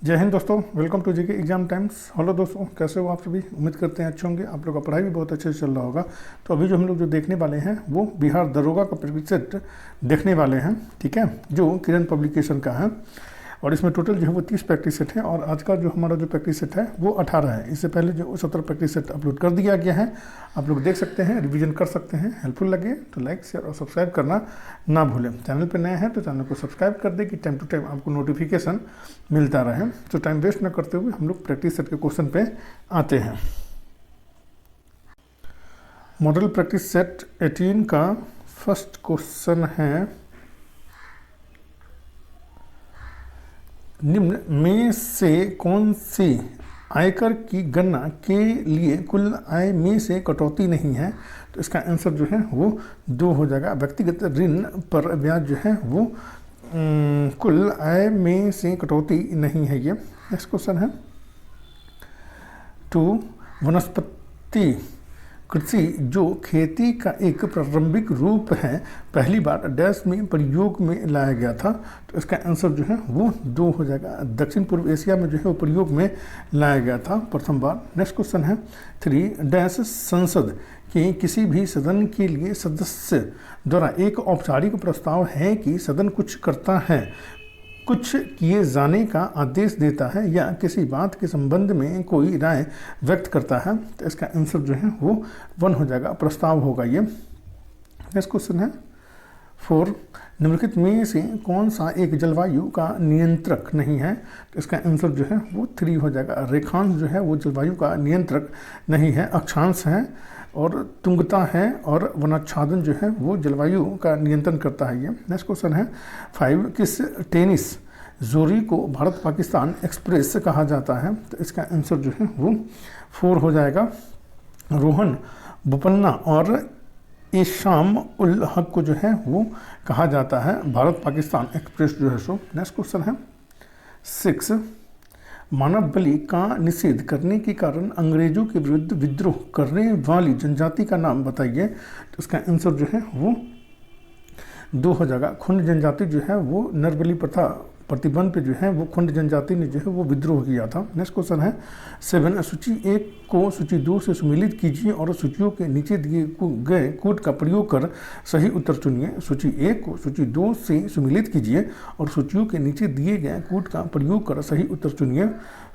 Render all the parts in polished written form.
जय हिंद दोस्तों, welcome to GK exam times. Hello दोस्तों, कैसे हो आप सभी? उम्मीद करते हैं अच्छे होंगे। आप लोग का पढ़ाई भी बहुत अच्छे से चल रहा होगा। तो अभी जो हम लोग देखने वाले हैं वो बिहार दरोगा का प्रैक्टिस सेट देखने वाले हैं, ठीक है, जो किरण पब्लिकेशन का है। और इसमें टोटल जो है वो 30 प्रैक्टिस सेट है और आज का जो हमारा जो प्रैक्टिस सेट है वो 18 है। इससे पहले जो 17 प्रैक्टिस सेट अपलोड कर दिया गया है, आप लोग देख सकते हैं, रिवीजन कर सकते हैं। हेल्पफुल लगे तो लाइक, शेयर और सब्सक्राइब करना ना भूलें। चैनल पर नए हैं तो चैनल को सब्सक्राइब कर दें कि टाइम टू टाइम आपको नोटिफिकेशन मिलता रहे। तो टाइम वेस्ट न करते हुए हम लोग प्रैक्टिस सेट के क्वेश्चन पे आते हैं। मॉडल प्रैक्टिस सेट 18 का फर्स्ट क्वेश्चन है, निम्न में से कौन सी आयकर की गणना के लिए कुल आय में से कटौती नहीं है? तो इसका आंसर जो है वो 2 हो जाएगा। व्यक्तिगत ऋण पर ब्याज जो है वो कुल आय में से कटौती नहीं है। ये नेक्स्ट क्वेश्चन है 2, वनस्पति कृषि जो खेती का एक प्रारंभिक रूप है पहली बार डैश में प्रयोग में लाया गया था। तो इसका आंसर जो है वो 2 हो जाएगा। दक्षिण पूर्व एशिया में जो है वो प्रयोग में लाया गया था प्रथम बार। नेक्स्ट क्वेश्चन है 3, डैश संसद के किसी भी सदन के लिए सदस्य द्वारा एक औपचारिक प्रस्ताव है कि सदन कुछ करता है, कुछ किए जाने का आदेश देता है या किसी बात के संबंध में कोई राय व्यक्त करता है। तो इसका आंसर जो है वो 1 हो जाएगा, प्रस्ताव होगा ये। नेक्स्ट क्वेश्चन है 4, निम्नलिखित में से कौन सा एक जलवायु का नियंत्रक नहीं है? तो इसका आंसर जो है वो 3 हो जाएगा। रेखांश जो है वो जलवायु का नियंत्रक नहीं है, अक्षांश है और तुंगता है और वनाच्छादन जो है वो जलवायु का नियंत्रण करता है ये। नेक्स्ट क्वेश्चन है 5, किस टेनिस जोड़ी को भारत पाकिस्तान एक्सप्रेस कहा जाता है? तो इसका आंसर जो है वो 4 हो जाएगा। रोहन बोपन्ना और इशाम उल हक को जो है वो कहा जाता है भारत पाकिस्तान एक्सप्रेस जो है सो। नेक्स्ट क्वेश्चन है 6, मानव बलि का निषेध करने के कारण अंग्रेजों के विरुद्ध विद्रोह करने वाली जनजाति का नाम बताइए। तो इसका आंसर जो है वो 2 हो जाएगा। खुंड जनजाति जो है वो नरबली प्रथा प्रतिबंध पे जो है वो खुंड जनजाति ने जो है वो विद्रोह किया था। नेक्स्ट क्वेश्चन है 7, सूची 1 को सूची 2 से सुमेलित कीजिए और सूचियों के नीचे दिए गए कोड का प्रयोग कर सही उत्तर चुनिए। सूची 1 को सूची 2 से सुमेलित कीजिए और सूचियों के नीचे दिए गए कोड का प्रयोग कर सही उत्तर चुनिए।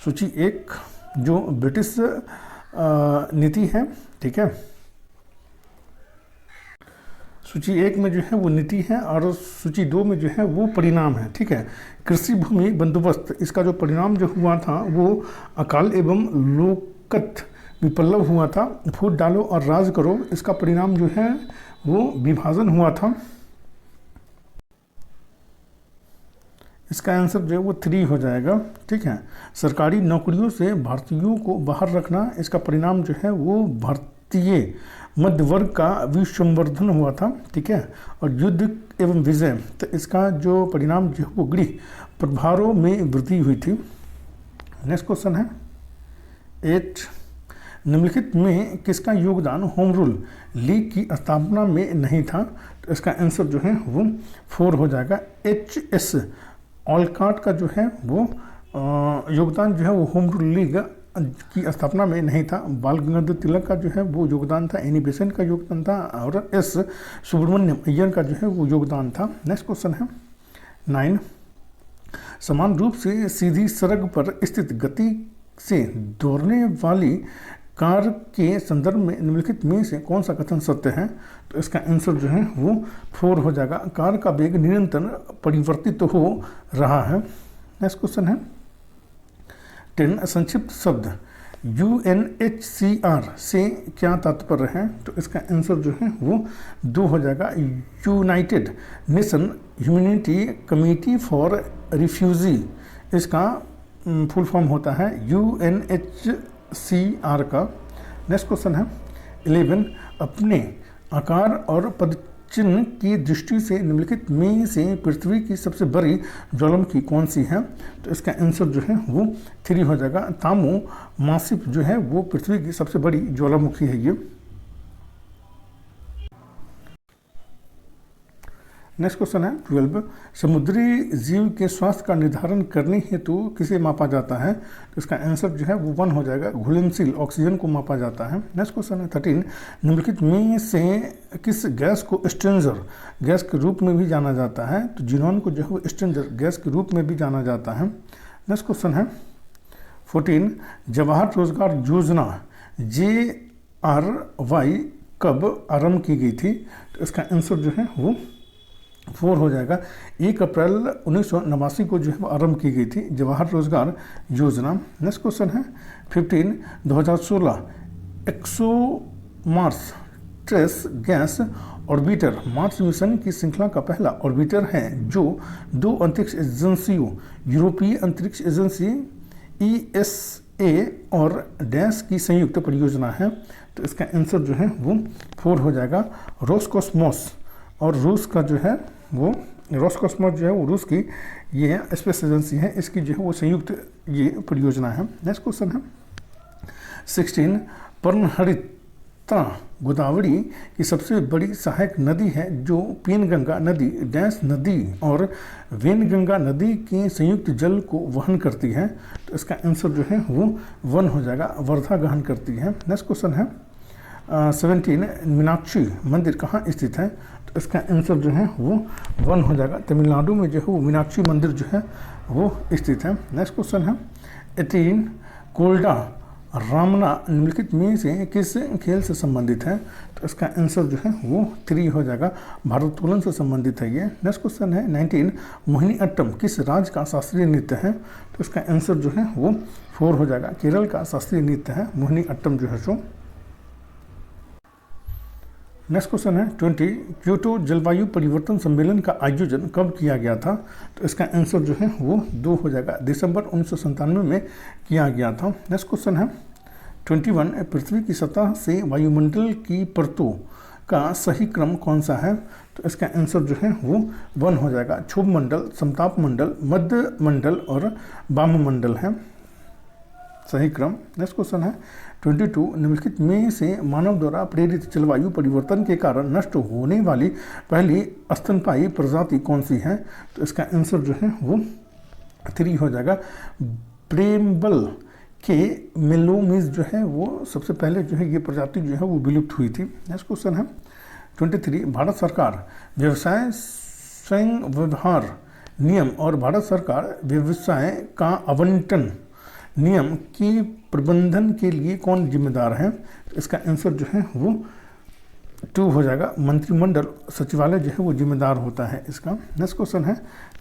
सूची 1 जो ब्रिटिश नीति है, ठीक है, सूची 1 में जो है वो नीति है और सूची 2 में जो है वो परिणाम है, ठीक है। कृषि भूमि बंदोबस्त, इसका जो परिणाम जो हुआ था वो अकाल एवं लोकत विप्लव हुआ था। फूट डालो और राज करो, इसका परिणाम जो है वो विभाजन हुआ था। इसका आंसर जो है वो 3 हो जाएगा, ठीक है। सरकारी नौकरियों से भारतीयों को बाहर रखना, इसका परिणाम जो है वो भारतीय मध्य वर्ग का विसंवर्धन हुआ था, ठीक है। और युद्ध एवं विजय, तो इसका जो परिणाम जो है वो गृह प्रभारों में वृद्धि हुई थी। नेक्स्ट क्वेश्चन है 8, निम्नलिखित में किसका योगदान होम रूल लीग की स्थापना में नहीं था? तो इसका आंसर जो है वो 4 हो जाएगा। HS ऑलकाट का जो है वो योगदान जो है वो होम रूल लीग की स्थापना में नहीं था। बाल गंगाधर तिलक का जो है वो योगदान था, एनी बेसेंट का योगदान था और S सुब्रमण्यम अय्यर का जो है वो योगदान था। नेक्स्ट क्वेश्चन है 9, समान रूप से सीधी सड़क पर स्थित गति से दौड़ने वाली कार के संदर्भ में निम्नलिखित में से कौन सा कथन सत्य है? तो इसका आंसर जो है वो 4 हो जाएगा। कार का वेग निरंतर परिवर्तित हो रहा है। नेक्स्ट क्वेश्चन है 10, संक्षिप्त शब्द UNHCR से क्या तात्पर्य है? तो इसका आंसर जो है वो 2 हो जाएगा। United nation humanity committee for refugee, इसका फुल फॉर्म होता है UNHCR का। नेक्स्ट क्वेश्चन है 11, अपने आकार और पद चिन्ह की दृष्टि से निम्नलिखित में से पृथ्वी की सबसे बड़ी ज्वालामुखी कौन सी है? तो इसका आंसर जो है वो 3 हो जाएगा। तामो मासिफ जो है वो पृथ्वी की सबसे बड़ी ज्वालामुखी है ये। नेक्स्ट क्वेश्चन है 12, समुद्री जीव के स्वास्थ्य का निर्धारण करने हेतु किसे मापा जाता है? तो इसका आंसर जो है वो 1 हो जाएगा, घुलनशील ऑक्सीजन को मापा जाता है। नेक्स्ट क्वेश्चन है 13, निम्नलिखित में से किस गैस को स्ट्रेंजर गैस के रूप में भी जाना जाता है? तो जिनोन को जो है वो स्ट्रेंजर गैस के रूप में भी जाना जाता है। नेक्स्ट क्वेश्चन है 14, जवाहर रोजगार योजना JRY कब आरंभ की गई थी? तो इसका आंसर जो है वो 4 हो जाएगा, 1 अप्रैल 1989 को जो है वो आरंभ की गई थी जवाहर रोजगार योजना। नेक्स्ट क्वेश्चन है 15, 2016 ExoMars trace gas orbiter Mars mission की श्रृंखला का पहला ऑर्बिटर है जो 2 अंतरिक्ष एजेंसियों यूरोपीय अंतरिक्ष एजेंसी ESA और डैश की संयुक्त परियोजना है। तो इसका आंसर जो है वो 4 हो जाएगा, रोसकॉस्मोस और रूस का जो है वो रोसकॉस्मोस जो है वो रूस की ये स्पेस एजेंसी है, इसकी जो है वो संयुक्त ये परियोजना है। नेक्स्ट क्वेश्चन है 16, पर्णहरिता गोदावरी की सबसे बड़ी सहायक नदी है जो पेनगंगा नदी, डैश नदी और वेनगंगा नदी के संयुक्त जल को वहन करती है। तो इसका आंसर जो है वो 1 हो जाएगा, वर्धा गहन करती है। नेक्स्ट क्वेश्चन है 17, मीनाक्षी मंदिर कहाँ स्थित है? तो इसका आंसर जो है वो 1 हो जाएगा, तमिलनाडु में जो है वो मीनाक्षी मंदिर जो है वो स्थित है। नेक्स्ट क्वेश्चन है 18, कोल्डा रामना निम्नलिखित में से किस खेल से संबंधित है? तो इसका आंसर जो है वो 3 हो जाएगा, भारोत्तोलन से संबंधित है ये। नेक्स्ट क्वेश्चन है 19, मोहिनी अट्टम किस राज्य का शास्त्रीय नृत्य है? तो इसका आंसर जो है वो 4 हो जाएगा, केरल का शास्त्रीय नृत्य है मोहिनी अट्टम जो है सो। नेक्स्ट क्वेश्चन है 20, क्योटो जलवायु परिवर्तन सम्मेलन का आयोजन कब किया गया था? तो इसका आंसर जो है वो 2 हो जाएगा, दिसंबर 1997 में किया गया था। नेक्स्ट क्वेश्चन है 21, पृथ्वी की सतह से वायुमंडल की परतों का सही क्रम कौन सा है? तो इसका आंसर जो है वो 1 हो जाएगा, क्षोभ मंडल, समताप मंडल, मध्य मंडल और वाम मंडल है सही क्रम। नेक्स्ट क्वेश्चन है 22, निम्नलिखित में से मानव द्वारा प्रेरित जलवायु परिवर्तन के कारण नष्ट होने वाली पहली स्तनपायी प्रजाति कौन सी है? तो इसका आंसर जो है वो 3 हो जाएगा, ब्रेम्बल के मेलोमिस जो है वो सबसे पहले जो है ये प्रजाति जो है वो विलुप्त हुई थी। नेक्स्ट क्वेश्चन है 23, भारत सरकार व्यवसाय स्वयं व्यवहार नियम और भारत सरकार व्यवसाय का आवंटन नियम की प्रबंधन के लिए कौन जिम्मेदार है? तो इसका आंसर जो है वो 2 हो जाएगा, मंत्रिमंडल सचिवालय जो है वो जिम्मेदार होता है इसका। नेक्स्ट क्वेश्चन है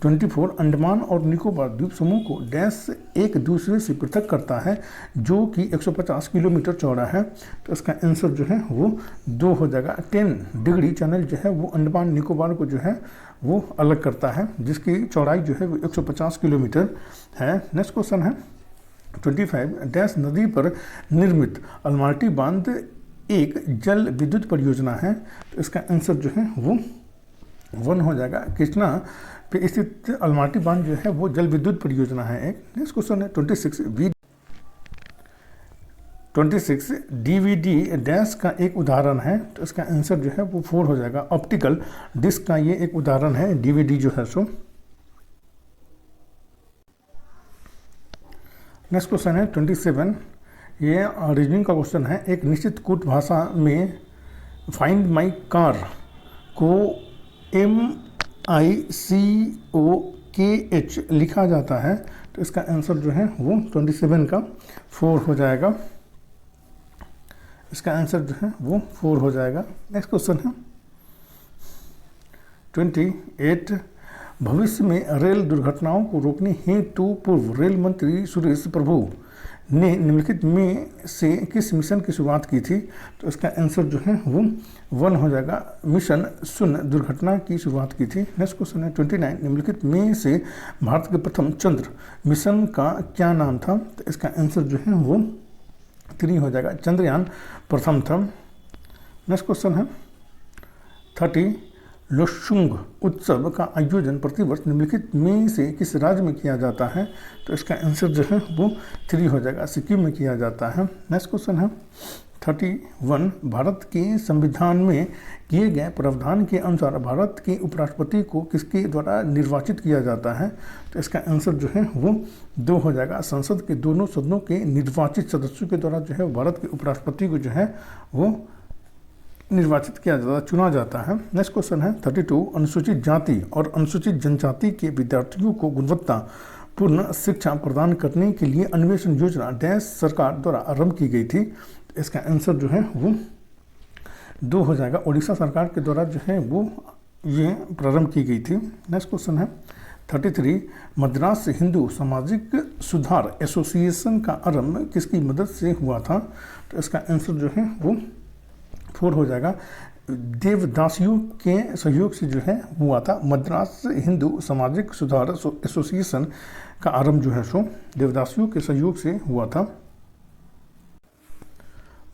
24, अंडमान और निकोबार द्वीप समूह को डैश एक दूसरे से पृथक करता है जो कि 150 किलोमीटर चौड़ा है। तो इसका आंसर जो है वो 2 हो जाएगा, 10 डिग्री चैनल जो है वो अंडमान निकोबार को जो है वो अलग करता है जिसकी चौड़ाई जो है वो 150 किलोमीटर है। नेक्स्ट क्वेश्चन है 25, डैश नदी पर निर्मित अलमाटी बांध एक जल विद्युत परियोजना है। तो इसका आंसर जो है वो 1 हो जाएगा, कृष्णा पे स्थित अलमाटी बांध जो है वो जल विद्युत परियोजना है एक। नेक्स्ट क्वेश्चन है 26, DVD डैश का एक उदाहरण है। तो इसका आंसर जो है वो 4 हो जाएगा, ऑप्टिकल डिस्क का ये एक उदाहरण है DVD जो है सो। नेक्स्ट क्वेश्चन है 27, ये रीजनिंग का क्वेश्चन है। एक निश्चित कूट भाषा में फाइंड माई कार को MICOKH लिखा जाता है। तो इसका आंसर जो है वो 27 का 4 हो जाएगा, इसका आंसर जो है वो 4 हो जाएगा। नेक्स्ट क्वेश्चन है 28, भविष्य में रेल दुर्घटनाओं को रोकने हेतु पूर्व रेल मंत्री सुरेश प्रभु ने निम्नलिखित में से किस मिशन की शुरुआत की थी? तो इसका आंसर जो है वो 1 हो जाएगा, मिशन शून्य दुर्घटना की शुरुआत की थी। नेक्स्ट क्वेश्चन है 29, निम्नलिखित में से भारत के प्रथम चंद्र मिशन का क्या नाम था? तो इसका आंसर जो है वो 3 हो जाएगा, चंद्रयान प्रथम था। नेक्स्ट क्वेश्चन है 30, लोशुंग उत्सव का आयोजन प्रतिवर्ष निम्नलिखित में से किस राज्य में किया जाता है? तो इसका आंसर जो है वो 3 हो जाएगा, सिक्किम में किया जाता है। नेक्स्ट क्वेश्चन है 31 भारत के संविधान में किए गए प्रावधान के अनुसार भारत के उपराष्ट्रपति को किसके द्वारा निर्वाचित किया जाता है? तो इसका आंसर जो है वो 2 हो जाएगा। संसद के दोनों सदनों के निर्वाचित सदस्यों के द्वारा जो है भारत के उपराष्ट्रपति को जो है वो निर्वाचित किया जाता, चुना जाता है। नेक्स्ट क्वेश्चन है 32 अनुसूचित जाति और अनुसूचित जनजाति के विद्यार्थियों को गुणवत्ता पूर्ण शिक्षा प्रदान करने के लिए अन्वेषण योजना डैश सरकार द्वारा आरंभ की गई थी। इसका आंसर जो है वो 2 हो जाएगा। उड़ीसा सरकार के द्वारा जो है वो ये प्रारंभ की गई थी। नेक्स्ट क्वेश्चन है 33 मद्रास हिंदू सामाजिक सुधार एसोसिएशन का आरंभ किसकी मदद से हुआ था? तो इसका आंसर जो है वो 4 हो जाएगा। देवदासियों के सहयोग से जो है हुआ था। मद्रास हिंदू सामाजिक सुधार एसोसिएशन का आरंभ जो है सो देवदासियों के सहयोग से हुआ था।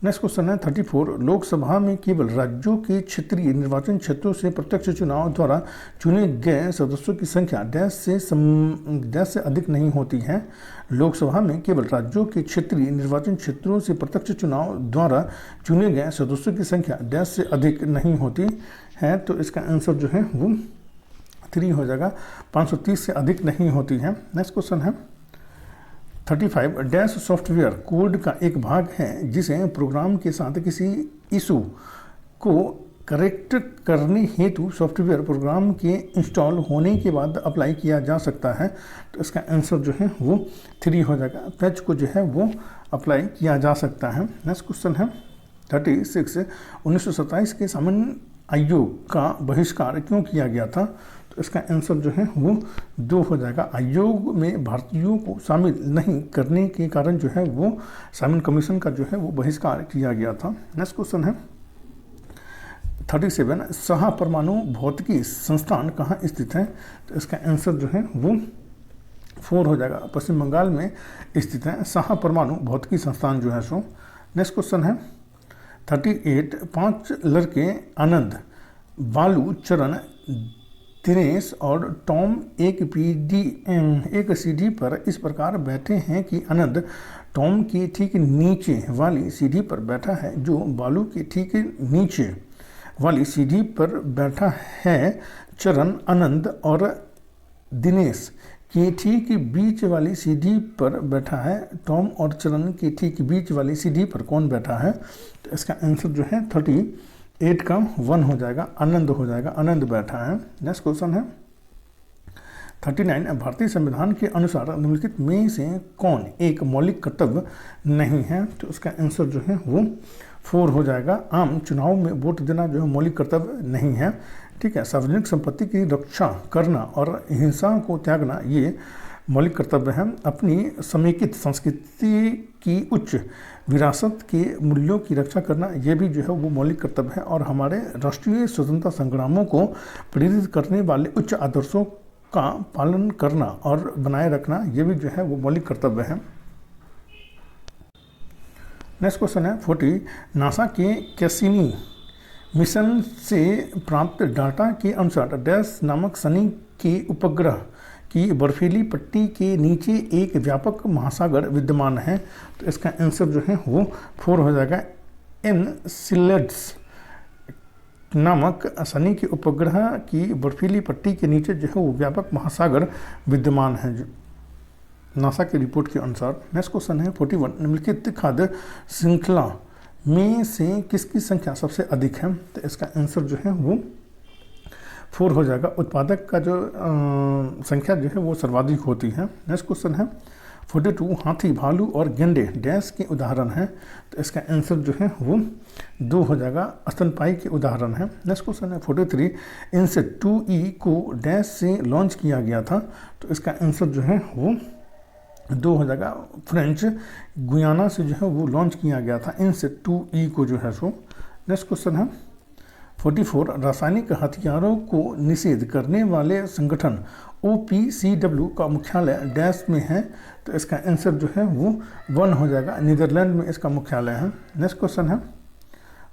नेक्स्ट क्वेश्चन है 34 लोकसभा में केवल राज्यों के क्षेत्रीय निर्वाचन क्षेत्रों से प्रत्यक्ष चुनाव द्वारा चुने गए सदस्यों की संख्या डैश से अधिक नहीं होती है। लोकसभा में केवल राज्यों के क्षेत्रीय निर्वाचन क्षेत्रों से प्रत्यक्ष चुनाव द्वारा चुने गए सदस्यों की संख्या डैश से अधिक नहीं होती है। तो इसका आंसर जो है वो 3 हो जाएगा। 530 से अधिक नहीं होती है। नेक्स्ट क्वेश्चन है 35 डैश सॉफ्टवेयर कोड का एक भाग है जिसे प्रोग्राम के साथ किसी इशू को करेक्ट करने हेतु सॉफ्टवेयर प्रोग्राम के इंस्टॉल होने के बाद अप्लाई किया जा सकता है। तो इसका आंसर जो है वो 3 हो जाएगा। पैच को जो है वो अप्लाई किया जा सकता है। नेक्स्ट क्वेश्चन है 36 1927 के सामान्य आयोग का बहिष्कार क्यों किया गया था? तो इसका आंसर जो है वो 2 हो जाएगा। आयोग में भारतीयों को शामिल नहीं करने के कारण जो है वो साइमन कमीशन का जो है वो बहिष्कार किया गया था। नेक्स्ट क्वेश्चन है 37 शाह परमाणु भौतिकी संस्थान कहाँ स्थित है? तो इसका आंसर जो है वो 4 हो जाएगा। पश्चिम बंगाल में स्थित है शाह परमाणु भौतिकी संस्थान जो है सो। नेक्स्ट क्वेश्चन है 38 5 लड़के आनंद, बालू, चरण, दिनेश और टॉम एक सीढ़ी पर इस प्रकार बैठे हैं कि आनंद टॉम के ठीक नीचे वाली सीढ़ी पर बैठा है जो बालू के ठीक नीचे वाली सीढ़ी पर बैठा है। चरण आनंद और दिनेश के ठीक बीच वाली सीढ़ी पर बैठा है। टॉम और चरण के ठीक बीच वाली सीढ़ी पर कौन बैठा है? तो इसका आंसर जो है 38 का 1 हो जाएगा। आनंद हो जाएगा, आनंद बैठा है। नेक्स्ट क्वेश्चन है 39 भारतीय संविधान के अनुसार निम्नलिखित में से कौन एक मौलिक कर्तव्य नहीं है? तो उसका आंसर जो है वो 4 हो जाएगा। आम चुनाव में वोट देना जो है मौलिक कर्तव्य नहीं है। ठीक है। सार्वजनिक संपत्ति की रक्षा करना और हिंसा को त्यागना ये मौलिक कर्तव्य है। अपनी समेकित संस्कृति की उच्च विरासत के मूल्यों की रक्षा करना ये भी जो है वो मौलिक कर्तव्य है। और हमारे राष्ट्रीय स्वतंत्रता संग्रामों को प्रेरित करने वाले उच्च आदर्शों का पालन करना और बनाए रखना ये भी जो है वो मौलिक कर्तव्य है। नेक्स्ट क्वेश्चन है 40 नासा के कैसिनी मिशन से प्राप्त डाटा के अनुसार डैश नामक शनि के उपग्रह की बर्फीली पट्टी के नीचे एक व्यापक महासागर विद्यमान है। तो इसका आंसर जो है वो 4 हो जाएगा। एनसेलेडस नामक शनि के उपग्रह की बर्फीली पट्टी के नीचे जो है वो व्यापक महासागर विद्यमान है जो नासा की रिपोर्ट के अनुसार। नेक्स्ट क्वेश्चन है 41 निम्नलिखित खाद्य श्रृंखला में से किसकी संख्या सबसे अधिक है? तो इसका आंसर जो है वो 4 हो जाएगा। उत्पादक का जो संख्या जो है वो सर्वाधिक होती है। नेक्स्ट क्वेश्चन है 42 हाथी, भालू और गेंडे डैश के उदाहरण हैं। तो इसका आंसर जो है वो 2 हो जाएगा। स्तनपायी के उदाहरण है। नेक्स्ट क्वेश्चन है 43 इनसेट 2E को डैश से लॉन्च किया गया था। तो इसका आंसर जो है वो 2 हो जाएगा। फ्रेंच गुयाना से जो है वो लॉन्च किया गया था इनसेट 2E को जो है सो। नेक्स्ट क्वेश्चन है 44 रासायनिक हथियारों को निषेध करने वाले संगठन OPCW का मुख्यालय डैश में है। तो इसका आंसर जो है वो 1 हो जाएगा। नीदरलैंड में इसका मुख्यालय है। नेक्स्ट क्वेश्चन है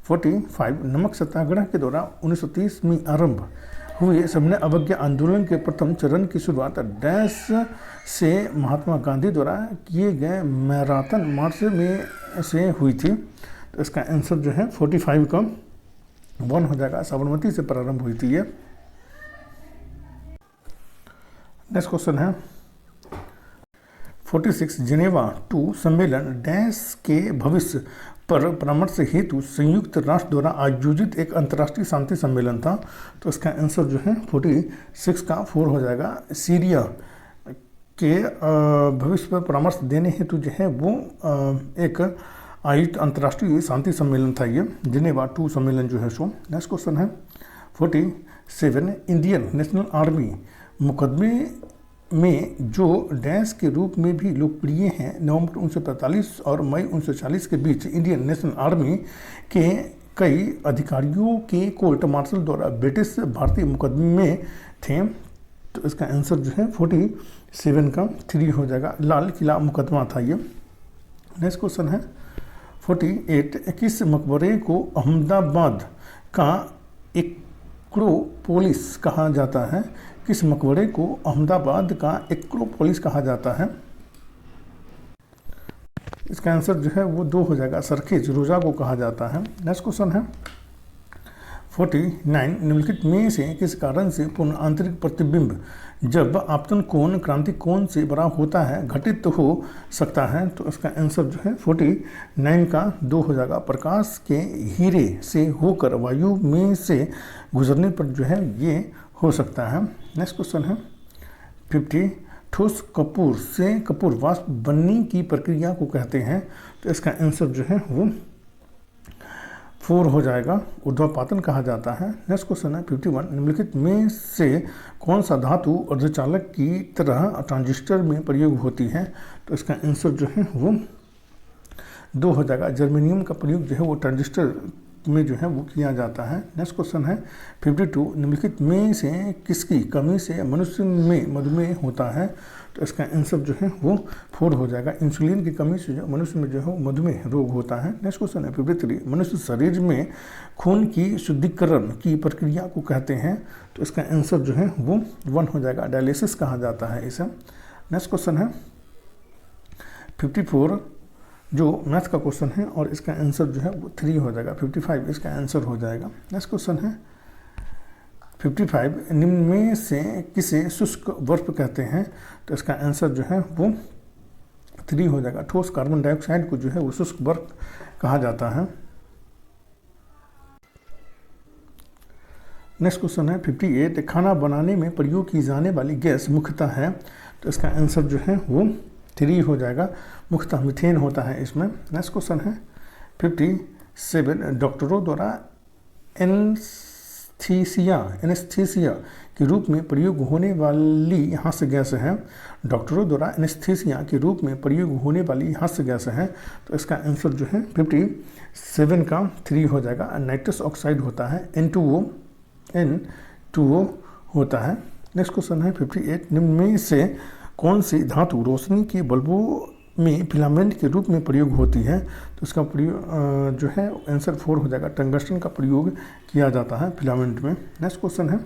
45 नमक सत्याग्रह के दौरान 1930 में आरंभ हुए सविनय अवज्ञा आंदोलन के प्रथम चरण की शुरुआत डैश से महात्मा गांधी द्वारा किए गए मैराथन मार्च में से हुई थी। तो इसका आंसर जो है 45 का 1 हो जाएगा। साबरमती से प्रारंभ हुई थी ये। नेक्स्ट क्वेश्चन है 46 जिनेवा 2 सम्मेलन डैश के भविष्य पर परामर्श हेतु संयुक्त राष्ट्र द्वारा आयोजित एक अंतर्राष्ट्रीय शांति सम्मेलन था। तो इसका आंसर जो है 46 का 4 हो जाएगा। सीरिया के भविष्य पर परामर्श देने हेतु जो है वो एक आयोजित अंतर्राष्ट्रीय शांति सम्मेलन था ये, जिनेवा 2 सम्मेलन जो है सो। नेक्स्ट क्वेश्चन है 47 इंडियन नेशनल आर्मी मुकदमे में जो डैश के रूप में भी लोकप्रिय हैं, नवंबर 1945 और मई 1940 के बीच इंडियन नेशनल आर्मी के कई अधिकारियों के कोर्ट मार्शल द्वारा ब्रिटिश भारतीय मुकदमे थे। तो इसका आंसर जो है 47 का 3 हो जाएगा। लाल किला मुकदमा था ये। नेक्स्ट क्वेश्चन है 48 किस मकबरे को अहमदाबाद का एक्रोपोलिस कहा जाता है? किस मकबरे को अहमदाबाद का एक्रोपोलिस कहा जाता है? इसका आंसर जो है वो 2 हो जाएगा। सरखेज रोजा को कहा जाता है। नेक्स्ट क्वेश्चन है 49 निम्नलिखित में से किस कारण से पूर्ण आंतरिक प्रतिबिंब जब आपतन कोण क्रांति कोण से बड़ा होता है घटित हो सकता है? तो इसका आंसर जो है 49 का 2 हो जाएगा। प्रकाश के हीरे से होकर वायु में से गुजरने पर जो है ये हो सकता है। नेक्स्ट क्वेश्चन है 50 ठोस कपूर से कपूर वाष्प बनने की प्रक्रिया को कहते हैं? तो इसका आंसर जो है वो 4 हो जाएगा। ऊर्ध्वपातन कहा जाता है। नेक्स्ट क्वेश्चन है 51 निम्नलिखित में से कौन सा धातु अर्धचालक की तरह ट्रांजिस्टर में प्रयोग होती है? तो इसका आंसर जो है वो 2 हो जाएगा। जर्मेनियम का प्रयोग जो है वो ट्रांजिस्टर में जो है वो किया जाता है। नेक्स्ट क्वेश्चन है 52 निम्नलिखित में से किसकी कमी से मनुष्य में मधुमेह होता है? तो इसका आंसर जो है वो 4 हो जाएगा। इंसुलिन की कमी से जो मनुष्य में जो है मधुमेह रोग होता है। नेक्स्ट क्वेश्चन है 53 मनुष्य शरीर में खून की शुद्धिकरण की प्रक्रिया को कहते हैं? तो इसका आंसर जो है वो 1 हो जाएगा। डायलिसिस कहा जाता है इसे। नेक्स्ट क्वेश्चन है 54 जो मैथ का क्वेश्चन है और इसका आंसर जो है वो 3 हो जाएगा। 55 इसका आंसर हो जाएगा। नेक्स्ट क्वेश्चन है 55 निम्न में से किसे शुष्क बर्फ कहते हैं? तो इसका आंसर जो है वो 3 हो जाएगा। ठोस कार्बन डाइऑक्साइड को जो है वो शुष्क बर्फ कहा जाता है। नेक्स्ट क्वेश्चन है 58 खाना बनाने में प्रयोग की जाने वाली गैस मुख्यतः है? तो इसका आंसर जो है वो 3 हो जाएगा। मुख्यतः मीथेन होता है इसमें। नेक्स्ट क्वेश्चन है 57 डॉक्टरों द्वारा एनेस्थीसिया के रूप में प्रयोग होने वाली हास्य गैस है? डॉक्टरों द्वारा एनेस्थीसिया के रूप में प्रयोग होने वाली हास्य गैस है। तो इसका आंसर जो है 57 का 3 हो जाएगा। नाइट्रस ऑक्साइड होता है। N2O होता है। नेक्स्ट क्वेश्चन है 58 निम्न में से कौन सी धातु रोशनी के बल्बों में फिलामेंट के रूप में प्रयोग होती है? तो इसका प्रयोग जो है आंसर 4 हो जाएगा। टंगस्टन का प्रयोग किया जाता है फिलामेंट में। नेक्स्ट क्वेश्चन है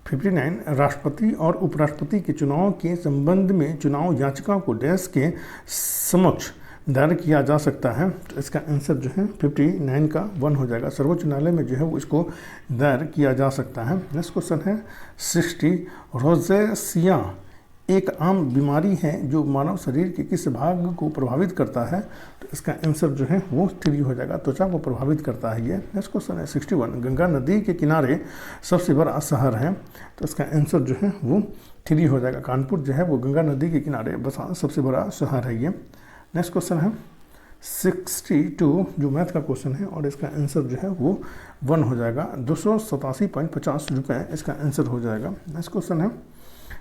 59 राष्ट्रपति और उपराष्ट्रपति के चुनाव के संबंध में चुनाव याचिका को डैश के समक्ष दायर किया जा सकता है? तो इसका आंसर जो है 59 का 1 हो जाएगा। सर्वोच्च न्यायालय में जो है वो इसको दायर किया जा सकता है। नेक्स्ट क्वेश्चन है 60 रोज़ेसिया एक आम बीमारी है जो मानव शरीर के किस भाग को प्रभावित करता है? तो इसका आंसर जो है वो 3 हो जाएगा। त्वचा को प्रभावित करता है ये। नेक्स्ट क्वेश्चन है 61 गंगा नदी के किनारे सबसे बड़ा शहर है? तो इसका आंसर जो है वो 3 हो जाएगा। कानपुर जो है वो गंगा नदी के किनारे बसा सबसे बड़ा शहर है ये। नेक्स्ट क्वेश्चन है 62 जो मैथ का क्वेश्चन है और इसका आंसर जो है वो 1 हो जाएगा। 287.50 रुपये इसका आंसर हो जाएगा। नेक्स्ट क्वेश्चन है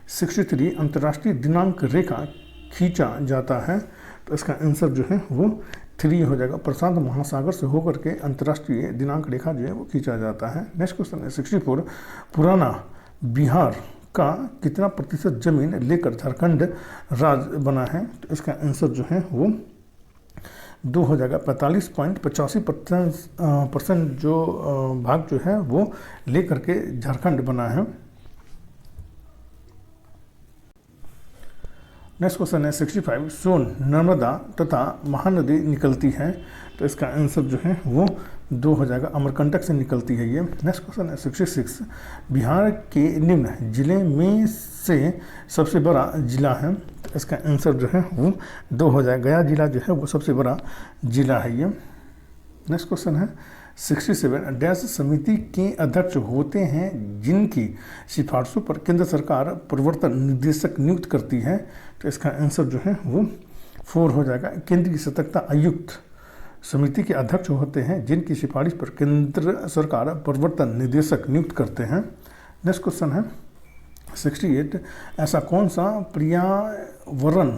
63 अंतर्राष्ट्रीय दिनांक रेखा खींचा जाता है? तो इसका आंसर जो है वो 3 हो जाएगा। प्रशांत महासागर से होकर के अंतर्राष्ट्रीय दिनांक रेखा जो है वो खींचा जाता है। नेक्स्ट क्वेश्चन है 64 पुराना बिहार का कितना प्रतिशत जमीन लेकर झारखंड राज्य बना है? तो इसका आंसर जो है वो 2 हो जाएगा। 45.85% जो भाग जो है वो लेकर के झारखंड बना है। नेक्स्ट क्वेश्चन है 65, सोन नर्मदा तथा महानदी निकलती है, तो इसका आंसर जो है वो 2 हो जाएगा, अमरकंटक से निकलती है ये। नेक्स्ट क्वेश्चन है 66, बिहार के निम्न जिले में से सबसे बड़ा जिला है, तो इसका आंसर जो है वो 2 हो जाएगा, गया जिला जो है वो सबसे बड़ा जिला है ये। नेक्स्ट क्वेश्चन है 67, डैश समिति के अध्यक्ष होते हैं जिनकी सिफारिशों पर केंद्र सरकार प्रवर्तन निदेशक नियुक्त करती है, तो इसका आंसर जो है वो 4 हो जाएगा, केंद्रीय सतर्कता आयुक्त समिति के अध्यक्ष होते हैं जिनकी सिफारिश पर केंद्र सरकार प्रवर्तन निदेशक नियुक्त करते हैं। नेक्स्ट क्वेश्चन है 68, ऐसा कौन सा पर्यावरण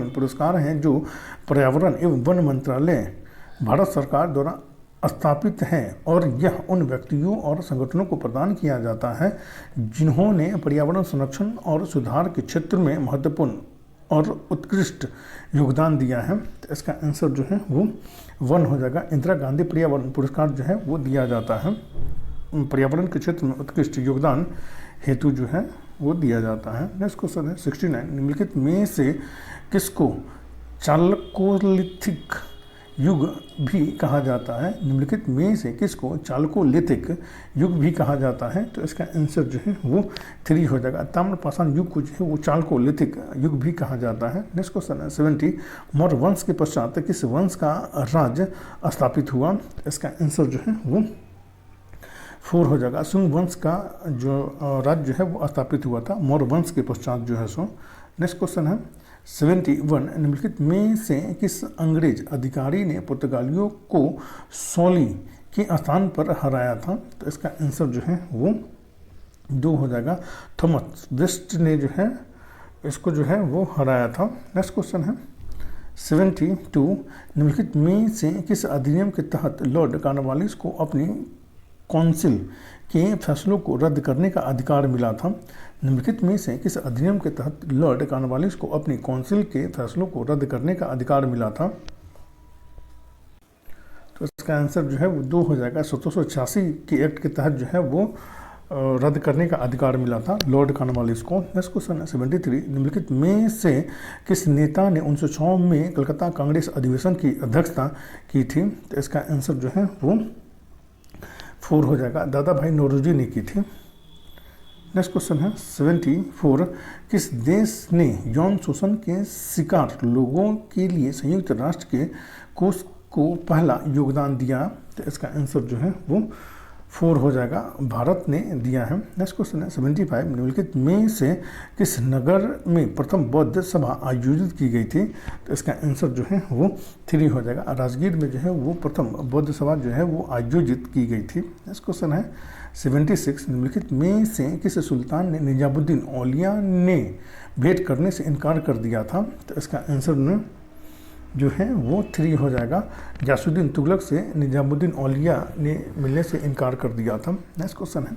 पुरस्कार है जो पर्यावरण एवं वन मंत्रालय भारत सरकार द्वारा स्थापित है और यह उन व्यक्तियों और संगठनों को प्रदान किया जाता है जिन्होंने पर्यावरण संरक्षण और सुधार के क्षेत्र में महत्वपूर्ण और उत्कृष्ट योगदान दिया है, तो इसका आंसर जो है वो 1 हो जाएगा, इंदिरा गांधी पर्यावरण पुरस्कार जो है वो दिया जाता है, पर्यावरण के क्षेत्र में उत्कृष्ट योगदान हेतु जो है वो दिया जाता है। नेक्स्ट क्वेश्चन है 69, निम्नलिखित में से किसको चालकोलिथिक युग भी कहा जाता है, निम्नलिखित में से किसको चालकोलिथिक युग भी कहा जाता है, तो इसका आंसर जो है वो 3 हो जाएगा, ताम्रपाषाण युग को जो है वो चालकोलिथिक युग भी कहा जाता है। नेक्स्ट क्वेश्चन है 70, मौर्य वंश के पश्चात किस वंश का राज्य स्थापित हुआ, इसका आंसर जो है वो 4 हो जाएगा, शुंग वंश का जो राज्य है वो स्थापित हुआ था मौर्य वंश के पश्चात जो है सो। नेक्स्ट क्वेश्चन है 71, निम्नलिखित में से किस अंग्रेज अधिकारी ने पुर्तगालियों को सोली के स्थान पर हराया था, तो इसका आंसर जो है वो 2 हो जाएगा, थॉमस वेस्ट ने जो है इसको जो है वो हराया था। नेक्स्ट क्वेश्चन है 72, निम्नलिखित में से किस अधिनियम के तहत लॉर्ड कॉर्नवालिस को अपनी काउंसिल के फैसलों को रद्द करने का अधिकार मिला था, निम्नलिखित में से किस अधिनियम के तहत लॉर्ड कॉर्नवालिस को अपनी काउंसिल के फैसलों को रद्द करने का अधिकार मिला था, तो इसका आंसर जो है वो 2 हो जाएगा, 1786 के एक्ट के तहत जो है वो रद्द करने का अधिकार मिला था लॉर्ड कॉर्नवालिस को। नेक्स्ट क्वेश्चन है 73, निम्नलिखित में से किस नेता ने 1906 में कलकत्ता कांग्रेस अधिवेशन की अध्यक्षता की थी, तो इसका आंसर जो है वो 4 हो जाएगा, दादा भाई नौरोजी ने की थी। नेक्स्ट क्वेश्चन है 74, किस देश ने यौन शोषण के शिकार लोगों के लिए संयुक्त राष्ट्र के कोष को पहला योगदान दिया, तो इसका आंसर जो है वो 4 हो जाएगा, भारत ने दिया है। नेक्स्ट क्वेश्चन है 75, निम्नलिखित में से किस नगर में प्रथम बौद्ध सभा आयोजित की गई थी, तो इसका आंसर जो है वो 3 हो जाएगा, राजगीर में जो है वो प्रथम बौद्ध सभा जो है वो आयोजित की गई थी। नेक्स्ट क्वेश्चन है 76, निम्नलिखित में से किस सुल्तान ने निजामुद्दीन औलिया ने भेंट करने से इनकार कर दिया था, तो इसका आंसर जो है वो 3 हो जाएगा, गयासुद्दीन तुगलक से निजामुद्दीन औलिया ने मिलने से इनकार कर दिया था। नेक्स्ट क्वेश्चन है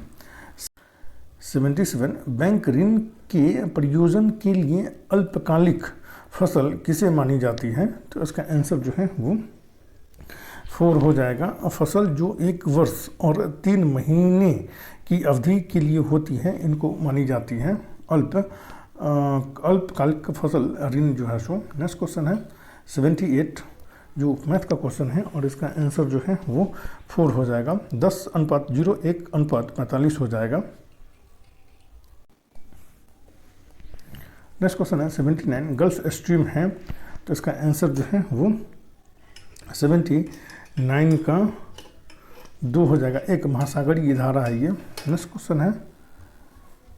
77, बैंक ऋण के प्रयोजन के लिए अल्पकालिक फसल किसे मानी जाती है, तो इसका आंसर जो है वो 4 हो जाएगा, फसल जो 1 वर्ष और 3 महीने की अवधि के लिए होती है इनको मानी जाती है अल्पकालिक फसल ऋण जो है सो। नेक्स्ट क्वेश्चन है 78, जो मैथ का क्वेश्चन है और इसका आंसर जो है वो 4 हो जाएगा, 10:01:45 हो जाएगा। नेक्स्ट क्वेश्चन है 79, गल्फ स्ट्रीम है, तो इसका आंसर जो है वो 79 का 2 हो जाएगा, एक महासागरीय धारा है ये। नेक्स्ट क्वेश्चन है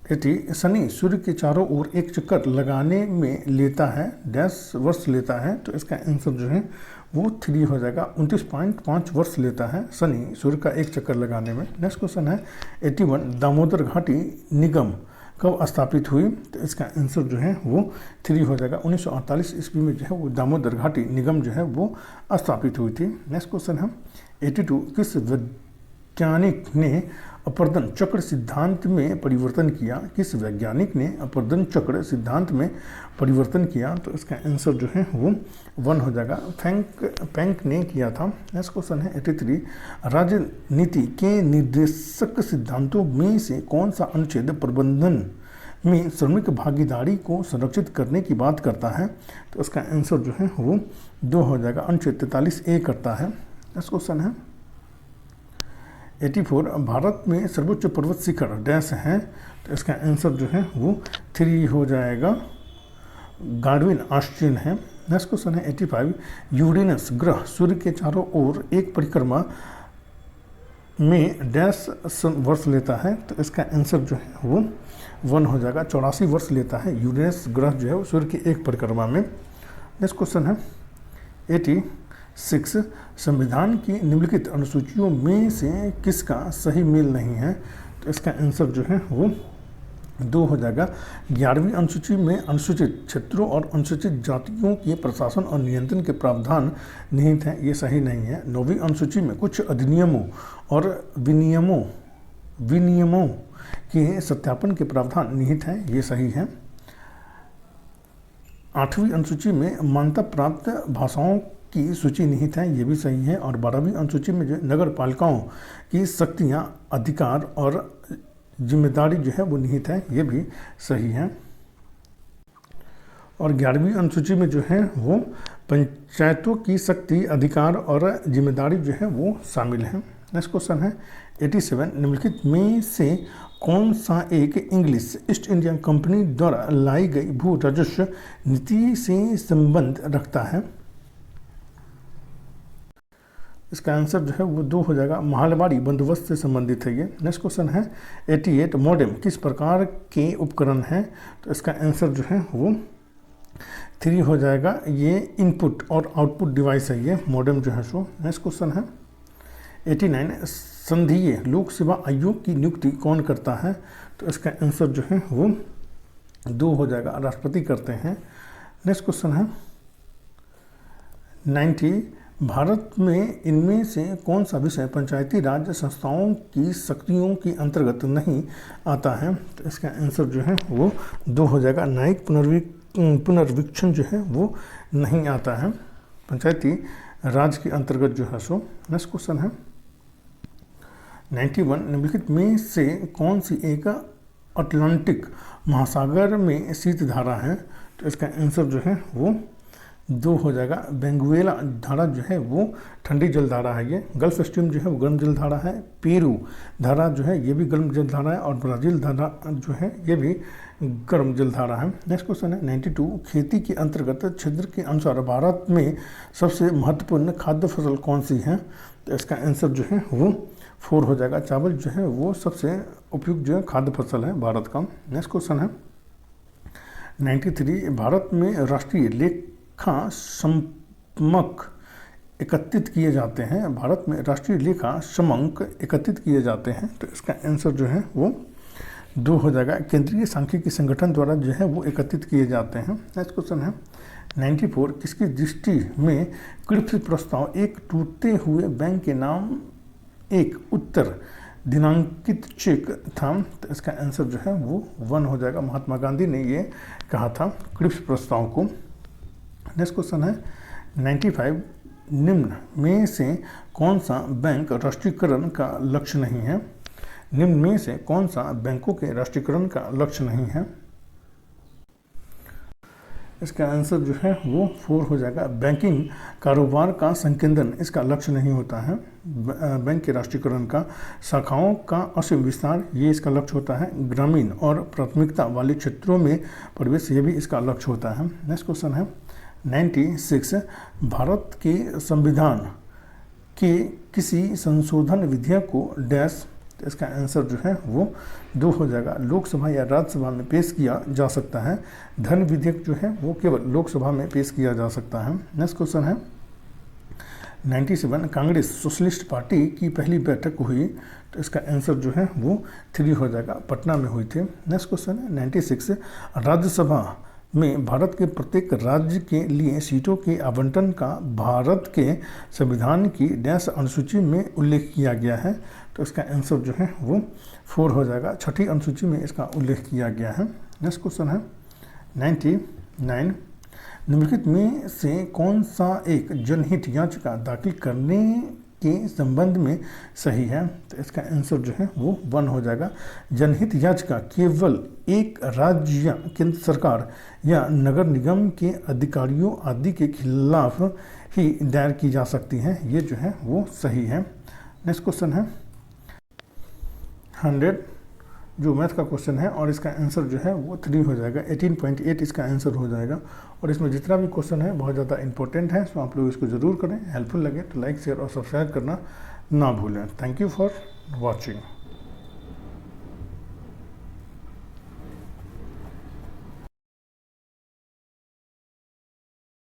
80, शनि सूर्य के चारों ओर एक चक्कर लगाने में लेता है डैश वर्ष लेता है, तो इसका आंसर जो है वो 3 हो जाएगा, 29.5 वर्ष लेता है शनि सूर्य का एक चक्कर लगाने में। नेक्स्ट क्वेश्चन है 81, दामोदर घाटी निगम कब स्थापित हुई, तो इसका आंसर जो है वो 3 हो जाएगा, 1948 ईस्वी में जो है वो दामोदर घाटी निगम जो है वो स्थापित हुई थी। नेक्स्ट क्वेश्चन है 82, किस वैज्ञानिक ने अपर्दन चक्र सिद्धांत में परिवर्तन किया, किस वैज्ञानिक ने अपर्दन चक्र सिद्धांत में परिवर्तन किया, तो इसका आंसर जो है वो 1 हो जाएगा, पैंक ने किया था। नेक्स्ट क्वेश्चन है 83, राजनीति के निर्देशक सिद्धांतों में से कौन सा अनुच्छेद प्रबंधन में श्रमिक भागीदारी को संरक्षित करने की बात करता है, तो इसका आंसर जो है वो 2 हो जाएगा। अनुच्छेद 43A करता है। नेक्स्ट क्वेश्चन है 84, भारत में सर्वोच्च पर्वत शिखर डैश है, तो इसका आंसर जो है वो 3 हो जाएगा, गार्डविन ऑस्टिन है। नेक्स्ट क्वेश्चन है 85, यूरेनस ग्रह सूर्य के चारों ओर एक परिक्रमा में डैश वर्ष लेता है, तो इसका आंसर जो है वो 1 हो जाएगा, 84 वर्ष लेता है यूरेनस ग्रह जो है वो सूर्य की एक परिक्रमा में। नेक्स्ट क्वेश्चन है 86, संविधान की निम्नलिखित अनुसूचियों में से किसका सही मेल नहीं है, तो इसका आंसर जो है वो 2 हो जाएगा। 11वीं अनुसूची में अनुसूचित क्षेत्रों और अनुसूचित जातियों के प्रशासन और नियंत्रण के प्रावधान निहित हैं, ये सही नहीं है। 9वीं अनुसूची में कुछ अधिनियमों और विनियमों के सत्यापन के प्रावधान निहित हैं, ये सही है। 8वीं अनुसूची में मान्यता प्राप्त भाषाओं की सूची निहित है, ये भी सही है। और 12वीं अनुसूची में जो नगर पालिकाओं की शक्तियाँ, अधिकार और जिम्मेदारी जो है वो निहित है, ये भी सही है। और 11वीं अनुसूची में जो है वो पंचायतों की शक्ति, अधिकार और जिम्मेदारी जो है वो शामिल है। नेक्स्ट क्वेश्चन है 87, निम्नलिखित में से कौन सा एक इंग्लिश ईस्ट इंडिया कंपनी द्वारा लाई गई भू राजस्व नीति से संबंध रखता है, इसका आंसर जो है वो 2 हो जाएगा, महलबारी बंदोबस्त से संबंधित है ये। नेक्स्ट क्वेश्चन है 88, मॉडेम किस प्रकार के उपकरण हैं, तो इसका आंसर जो है वो 3 हो जाएगा, ये इनपुट और आउटपुट डिवाइस है ये मॉडेम जो है सो। नेक्स्ट क्वेश्चन है 89, संघीय लोक सेवा आयोग की नियुक्ति कौन करता है, तो इसका आंसर जो है वो 2 हो जाएगा, राष्ट्रपति करते हैं। नेक्स्ट क्वेश्चन है 90, भारत में इनमें से कौन सा विषय पंचायती राज संस्थाओं की शक्तियों के अंतर्गत नहीं आता है, तो इसका आंसर जो है वो 2 हो जाएगा, न्यायिक पुनर्वीक्षण जो है वो नहीं आता है पंचायती राज के अंतर्गत जो है सो। नेक्स्ट क्वेश्चन है 91, निम्नलिखित में से कौन सी एक अटलांटिक महासागर में शीत धारा है, तो इसका आंसर जो है वो 2 हो जाएगा, वेनेजुएला धारा जो है वो ठंडी जल धारा है ये। गल्फ स्ट्रीम जो है वो गर्म जल धारा है। पेरू धारा जो है ये भी गर्म जल धारा है। और ब्राज़ील धारा जो है ये भी गर्म जल धारा है। नेक्स्ट क्वेश्चन है 92, खेती के अंतर्गत क्षेत्र के अनुसार भारत में सबसे महत्वपूर्ण खाद्य फसल कौन सी है, तो इसका आंसर जो है वो 4 हो जाएगा, चावल जो है वो सबसे उपयुक्त जो है खाद्य फसल है भारत का। नेक्स्ट क्वेश्चन है 93, भारत में राष्ट्रीय लेखा समक एकत्रित किए जाते हैं, भारत में राष्ट्रीय लेखा समंक एकत्रित किए जाते हैं, तो इसका आंसर जो है वो 2 हो जाएगा, केंद्रीय सांख्यिकी संगठन द्वारा जो है वो एकत्रित किए जाते हैं। नेक्स्ट क्वेश्चन है 94, किसकी दृष्टि में कृषि प्रस्ताव एक टूटते हुए बैंक के नाम एक उत्तर दिनांकित चेक था, तो इसका आंसर जो है वो 1 हो जाएगा, महात्मा गांधी ने ये कहा था कृषि प्रस्ताव को। नेक्स्ट क्वेश्चन है 95, निम्न में से कौन सा बैंक राष्ट्रीयकरण का लक्ष्य नहीं है, निम्न में से कौन सा बैंकों के राष्ट्रीयकरण का लक्ष्य नहीं है, इसका आंसर जो है वो 4 हो जाएगा, बैंकिंग कारोबार का संकेंद्रण इसका लक्ष्य नहीं होता है, बैंक के राष्ट्रीयकरण का। शाखाओं का असीम विस्तार ये इसका लक्ष्य होता है, ग्रामीण और प्राथमिकता वाले क्षेत्रों में प्रवेश ये भी इसका लक्ष्य होता है। नेक्स्ट क्वेश्चन है 96, भारत के संविधान के किसी संशोधन विधेयक को डैश, तो इसका आंसर जो है वो 2 हो जाएगा, लोकसभा या राज्यसभा में पेश किया जा सकता है, धन विधेयक जो है वो केवल लोकसभा में पेश किया जा सकता है। नेक्स्ट क्वेश्चन है 97, कांग्रेस सोशलिस्ट पार्टी की पहली बैठक हुई, तो इसका आंसर जो है वो 3 हो जाएगा, पटना में हुई थी। नेक्स्ट क्वेश्चन है 96, राज्यसभा में भारत के प्रत्येक राज्य के लिए सीटों के आवंटन का भारत के संविधान की डैश अनुसूची में उल्लेख किया गया है, तो इसका आंसर जो है वो 4 हो जाएगा, 6ठी अनुसूची में इसका उल्लेख किया गया है। नेक्स्ट क्वेश्चन है 99, निम्नलिखित में से कौन सा एक जनहित याचिका दाखिल करने के संबंध में सही है, तो इसका आंसर जो है वो 1 हो जाएगा। जनहित याचिका केवल एक राज्य या केंद्र सरकार या नगर निगम के अधिकारियों आदि के खिलाफ ही दायर की जा सकती हैं, ये जो है वो सही है। नेक्स्ट क्वेश्चन है 100 जो मैथ का क्वेश्चन है और इसका आंसर जो है वो 3 हो जाएगा। 18.8 इसका आंसर हो जाएगा। और इसमें जितना भी क्वेश्चन है बहुत ज़्यादा इंपॉर्टेंट है, सो आप लोग इसको ज़रूर करें। हेल्पफुल लगे तो लाइक शेयर और सब्सक्राइब करना ना भूलें। Thank you for watching.